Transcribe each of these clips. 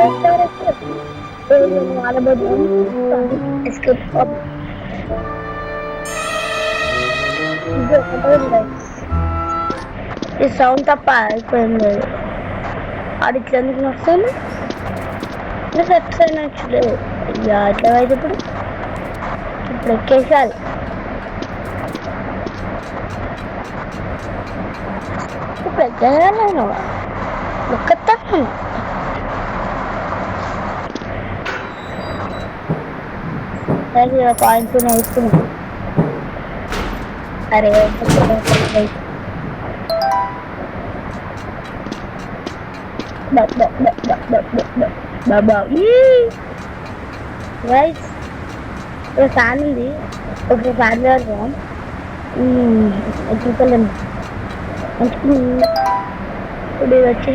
All about escape from ఈ sound తప్ప అయిపోయింది. అది ఇట్లా ఎందుకు వస్తాను నాకు ఎట్లా నచ్చలేదు. ఇట్లా అయితే ఇప్పుడు ఎక్కేసాలి. ఇప్పుడు ఎక్కేసాను ఒక్కతాను. పాయింట్స్ వేసుకున్నాను. అరే గైస్ ఒక ఫ్యాన్ ఉంది. ఒక ఫ్యాన్ చూపలేము. ఇప్పుడు వచ్చి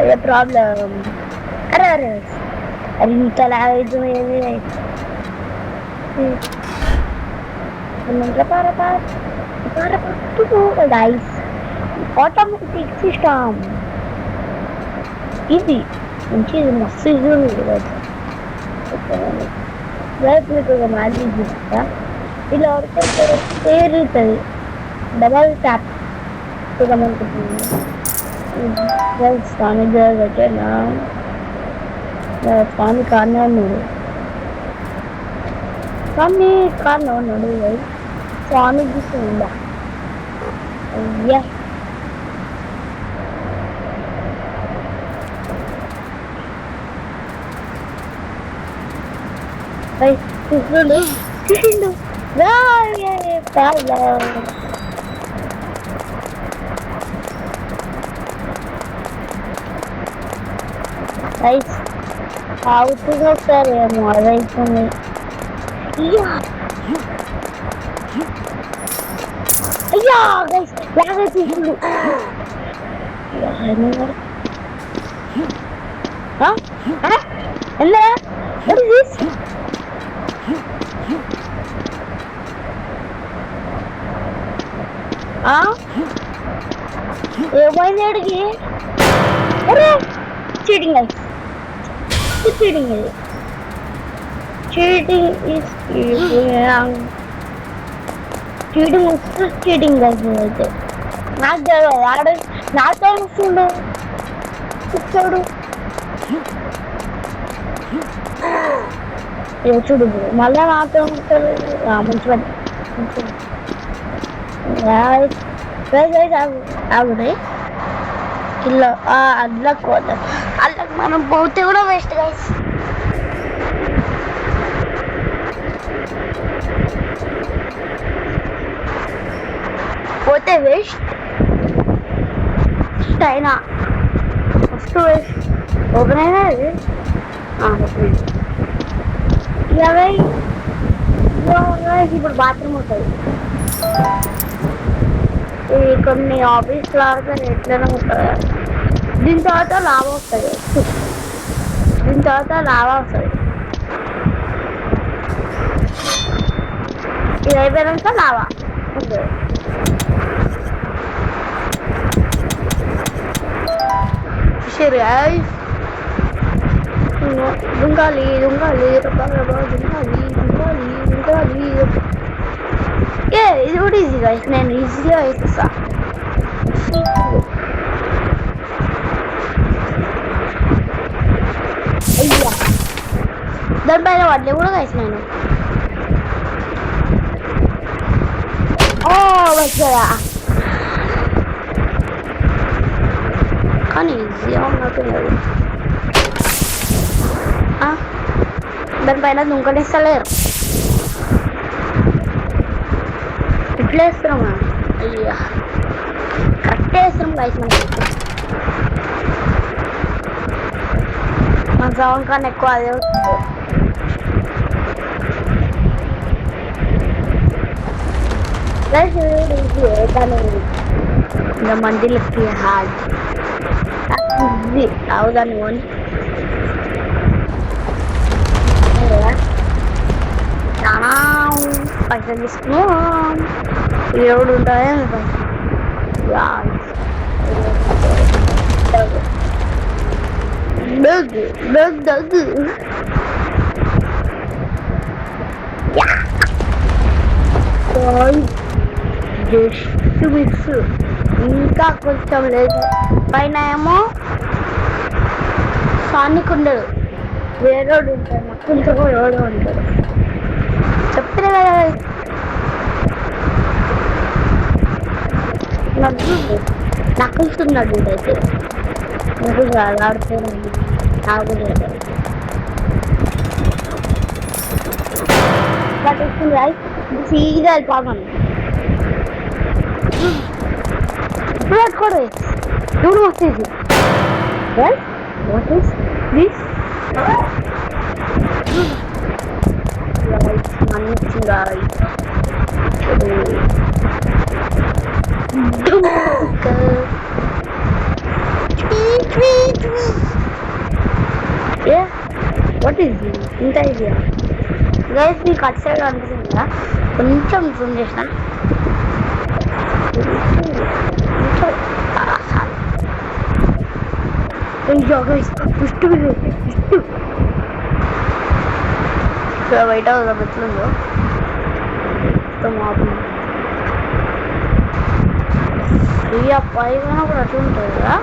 అదే ప్రాబ్లం. అరే అరే అది ఇంత లాగైతుంది. గైస్ ఆటోమేటిక్ సిస్టమ్ ఇది మంచిది, మస్తు ఇది ఉంది. మీకు ఒక మ్యాజిక్ చూపిస్తా. ఇలా పేరుతుంది డబల్ ట్యాప్ చూడమనుకుంటుంది. స్వామి దగ్గర స్వామి కానే ఉన్నాడు. స్వామి కానే ఉన్నాడు. స్వామి చూస్తుందా? అయ్యా చూసిండు అవుతుంది. ఒకసారి ఏమో అదైతుంది. అయ్యా గైస్ లాగా చూసిండు. ఏమైంది అడిగి? Cheating guys, cheating. ఇది చీటింగ్ చీటింగ్ గైస్. అయితే నాకు తెలియదు. ఆడ నాతో వస్తుండు చూడు. చూడు మళ్ళా నాతో మంచిగా ఆగుతాయి. ఇలా అల్లకు మనం పోతే కూడా వేస్ట్ గైస్. పోతే వేస్ట్ అయినా ఫస్ట్ వేస్ట్. ఓపెన్ అయినా అది ఇప్పుడు బాత్రూమ్ ఉంటుంది. కొన్ని ఆఫీస్ లాగా ఎట్లనే ఉంటుంది. దీని తర్వాత లావా వస్తుంది. ఇది అయిపోయాక లావా ఉంటుంది. దుంగాలి ఇది కూడా ఈజీ గైస్. నేను ఈజీగా వేస్తా. అయ్యా దానిపైన పడలే కూడా గైస్. నేను వచ్చారా కానీ ఈజీగా ఉన్నట్టు. దానిపైన దుంకనిస్తలేరు. ఇట్లా వేస్తున్నామా? అయ్యా కరెక్ట్ వేస్తున్నాం గైస్. మన సౌండ్ కన్నా ఎక్కువ అదే వస్తుంది. இந்த మందిలకి హార్డ్ ఇది అవుదాన్ని ఓని చాలా పైసలు తీసుకున్నాం. ఎవడు ఉంటాయి Bug, bug, bug. Yeah. Boy, just mix. ఇంకా కొంచెం లేదు పైన ఏమో సానిక్ ఉండడు వేరేడు ఉంటాడు నక్కులతో ఎవడో ఉంటాడు చెప్తారు కదా నక్కులుతున్నాడు అయితే నాకు ఆడుతున్నాడు నాకు పట్టిస్తుంది సీదా వెళ్ళిపోతాను Dude, what is it? Well, what is this? Guys, manage guys. Yeah, what is this? Inta idea. Guys, we cut side అనిపిస్తుందా కొంచెం జూమ్ చేసిన బయట ఎట్లుందో ఈ పైన కూడా అట్లా ఉంటుంది కదా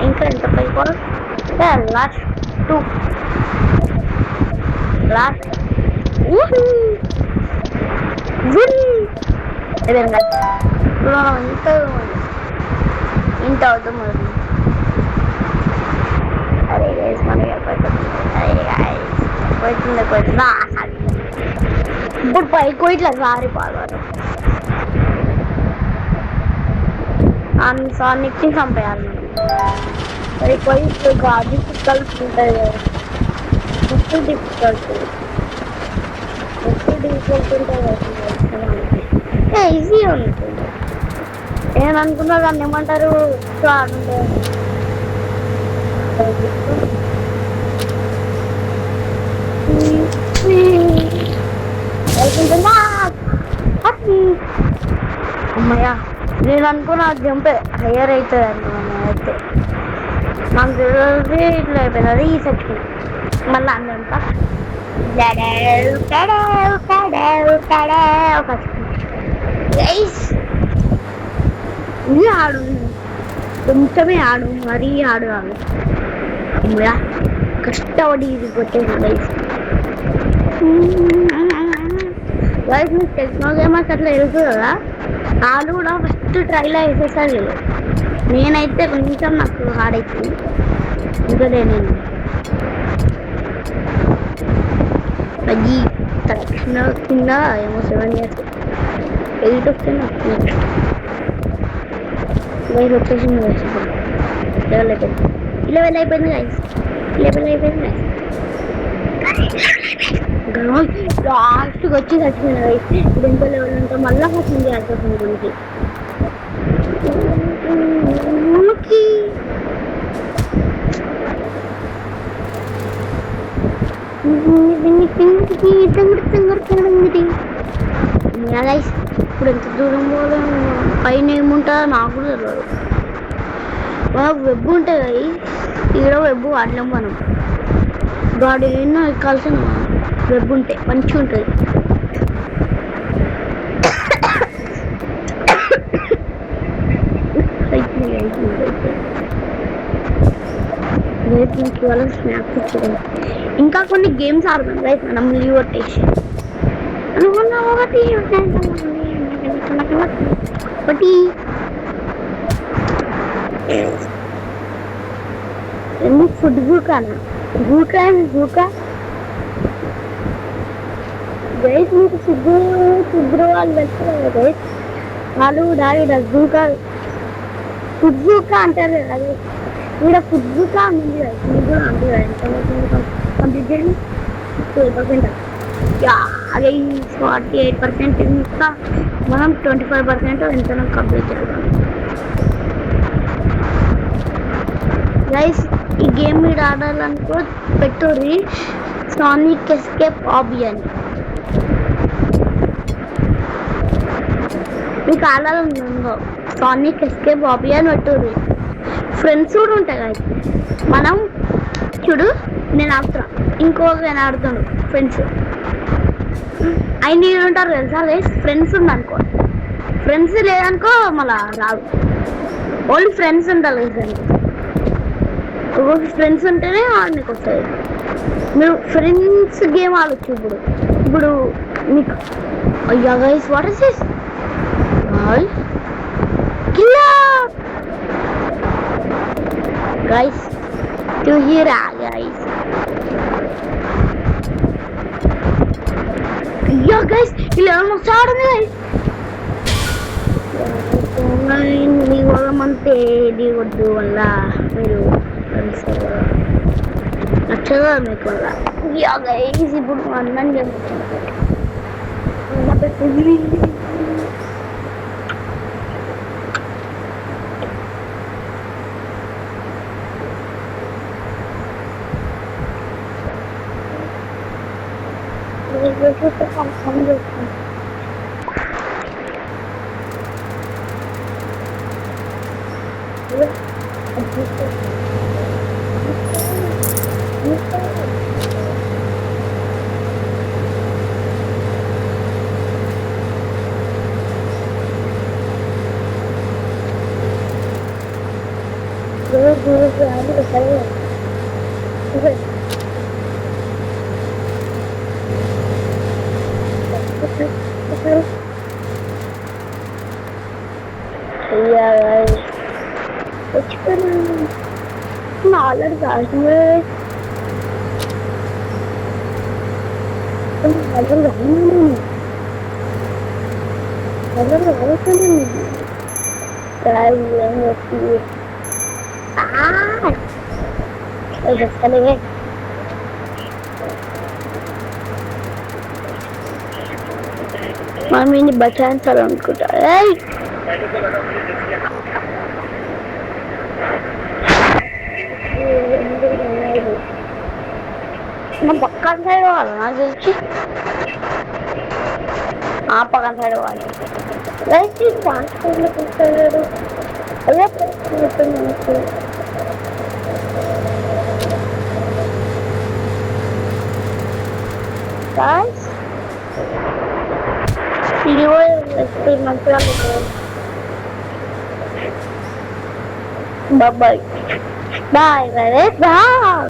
ఇంకా ఎంత పైకోవాలి లాస్ట్ టూ లాస్ట్ ఇంత అవుతాం అరే గైస్ మనకి పోతుందా ఇప్పుడు పైకి ఇట్లా సారిపోవాలి సానికి చంపేయాలి మరి పోయి డిఫికల్ట్ ఉంటుంది కదా డిఫికల్ట్ ఉంటుంది ఈజీ ఉంటుంది నేను అనుకున్నా దాన్ని ఏమంటారు అమ్మయ్యా నేను అనుకున్నా జంపే హయ్యర్ అవుతుంది అనుకున్నా అయితే నాకు తెలిసి ఇట్లా అయిపోయింది ఈ సెక్షన్ మళ్ళీ అందంతా ఆడు కొంచెమే ఆడు మరీ ఆడు కాదు కష్టపడి ఇది కొట్టేసి గైస్ మీకు టెక్నో గేమర్స్ అట్లా తెలుసు కదా వాళ్ళు కూడా ఫస్ట్ ట్రైలో వేసేసారు నేనైతే కొంచెం నాకు హార్డ్ అవుతుంది ఇంకా నేను అది తక్షణ కింద ఏమో 7 years 8 వస్తుంది గైస్ వచ్చేసింది లెవెల్ అయిపోయింది గైస్ లెవెల్ అయిపోయింది లాస్ట్కి వచ్చి చచ్చింది గైస్ ఇప్పుడు ఇంకో లెవెల్ ఉంటే మళ్ళీ వచ్చింది అర్థం గురించి ఇప్పుడు ఎంత దూరం పోలే పైన ఏముంటుందో నాకు కూడా తెలియదు వెబ్ ఉంటుంది ఇక్కడ వెబ్ వాడలేం మనం గాడి ఎన్నో ఎక్కాల్సిన వెబ్ ఉంటే మంచిగా ఉంటుంది వాళ్ళ స్నాప్ ఇచ్చేది ఇంకా కొన్ని గేమ్స్ ఆడదాం రైట్ మనం లీవ్ కొట్టేసి అనుకున్నా ఒకటి ఫుడ్ గూకానా గూకా గైస్ మీకు ఫుడ్ వాళ్ళు వెళ్తారు గైస్ వాళ్ళు డాడీ గూకా ఫుడ్ గూకా అంటారు కదా ఇక్కడ ఫుడ్ గూకా ఉంది కదా ఫుడ్ కూడా అంటారు ఎంత కంప్లీట్ చేయండి 12% అదే 48% ఇంకా మనం 25% ఎంత కంప్లీట్ చేయాలి గైస్ ఈ గేమ్ మీరు ఆడాలనుకో పెట్టుర్రి సానిక్ ఎస్కేప్ హాబీ అని ఈ కాలంలో సానిక్ ఎస్కే బాబీ అని పెట్టారు. ఫ్రెండ్స్ కూడా ఉంటాయి కదా మనం చూడు, నేను ఆడుతున్నా, ఇంకొక ఆడుతాడు ఫ్రెండ్స్ ఆయన ఉంటారు తెలుసా గైస్. ఫ్రెండ్స్ ఉందనుకో, ఫ్రెండ్స్ లేదనుకో మళ్ళా రాదు. ఓన్లీ ఫ్రెండ్స్ ఉండాలి దానికి. ఫ్రెండ్స్ ఉంటేనే ఆడనికి వస్తుంది. మీరు ఫ్రెండ్స్ గేమ్ ఆడొచ్చు. ఇప్పుడు ఇప్పుడు మీకు అయ్యా guys, what is this guys to hear guys. అయ్యా గైస్ ఇలా ఆడుంది గైస్. దిగమంటే దిగొద్దు వల్ల మీరు నచ్చదు మీకు వల్ల. యా గైస్ ఇప్పుడు అన్నం చెప్తుంది. ఆల్రెడీ కాల్సిందే. మనం ఏంటి బచాయించాలనుకుంటా. నా పక్కన సైడ్ వాళ్ళు నాకు తెలిసి ఆ పక్కన సైడ్ వాళ్ళు చూస్తాడు. అదే మనకు మంచిగా బాయ్ బాయ్ బాయ్.